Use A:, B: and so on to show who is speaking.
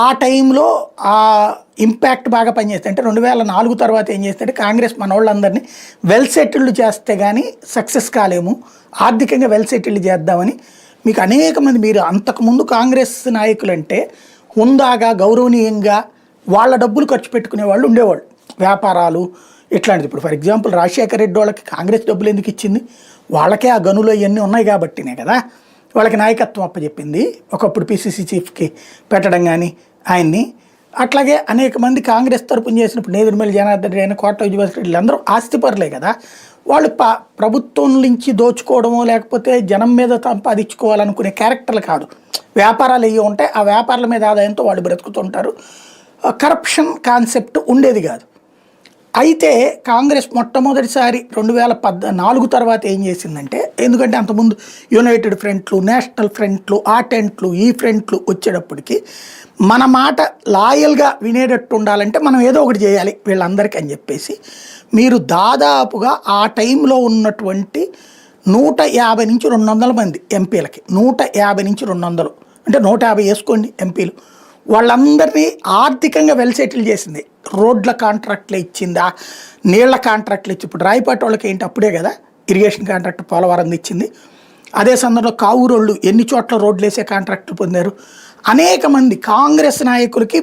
A: ఆ టైంలో ఆ ఇంపాక్ట్ బాగా పనిచేస్తాయి. అంటే 2004 తర్వాత ఏం చేస్తే కాంగ్రెస్ మన వాళ్ళందరినీ వెల్ సెటిల్డ్ చేస్తే కానీ సక్సెస్ కాలేము, ఆర్థికంగా వెల్ సెటిల్డ్ చేద్దామని మీకు అనేక మంది, మీరు అంతకుముందు కాంగ్రెస్ నాయకులు అంటే హుందాగా గౌరవనీయంగా వాళ్ళ డబ్బులు ఖర్చు పెట్టుకునే వాళ్ళు ఉండేవాళ్ళు, వ్యాపారాలు ఇట్లాంటిది. ఇప్పుడు ఫర్ ఎగ్జాంపుల్ రాజశేఖర రెడ్డి వాళ్ళకి కాంగ్రెస్ డబ్బులు ఎందుకు ఇచ్చింది? వాళ్ళకే ఆ గనులు ఇవన్నీ ఉన్నాయి కాబట్టినే కదా వాళ్ళకి నాయకత్వం అప్పచెప్పింది, ఒకప్పుడు పిసిసి చీఫ్కి పెట్టడం కానీ ఆయన్ని. అట్లాగే అనేక మంది కాంగ్రెస్ తరపున చేసినప్పుడు నేదురుమల్లి జనార్దన్ రెడ్డి అయినా కోట విజయభాస్కర్ అందరూ ఆస్తిపరులే కదా. వాళ్ళు ప్రభుత్వం నుంచి దోచుకోవడమో లేకపోతే జనం మీద సంపాదించుకోవాలనుకునే క్యారెక్టర్లు కాదు, వ్యాపారాలు అయ్యి ఉంటాయి, ఆ వ్యాపారాల మీద ఆదాయంతో వాళ్ళు బ్రతుకుతుంటారు. కరప్షన్ కాన్సెప్ట్ ఉండేది కాదు. అయితే కాంగ్రెస్ మొట్టమొదటిసారి 2014 తర్వాత ఏం చేసిందంటే, ఎందుకంటే అంతకుముందు యునైటెడ్ ఫ్రంట్లు, నేషనల్ ఫ్రంట్లు, ఆ టెంట్లు ఈ ఫ్రంట్లు వచ్చేటప్పటికి మన మాట లాయల్గా వినేటట్టు ఉండాలంటే మనం ఏదో ఒకటి చేయాలి వీళ్ళందరికీ అని చెప్పేసి మీరు దాదాపుగా ఆ టైంలో ఉన్నటువంటి 150 నుంచి 200 మంది ఎంపీలకి, 150 నుంచి 200 అంటే 150 వేసుకోండి ఎంపీలు, వాళ్ళందరినీ ఆర్థికంగా వెల్ సెటిల్ చేసింది. రోడ్ల కాంట్రాక్ట్లు ఇచ్చిందా, నీళ్ల కాంట్రాక్ట్లు ఇచ్చి, ఇప్పుడు రాయపాటి వాళ్ళకి ఏంటి అప్పుడే కదా ఇరిగేషన్ కాంట్రాక్ట్ పోలవరం ఇచ్చింది. అదే సందర్భంలో కావురోళ్ళు ఎన్ని చోట్ల రోడ్లు వేసే కాంట్రాక్టులు పొందారు. అనేక మంది కాంగ్రెస్ నాయకులకి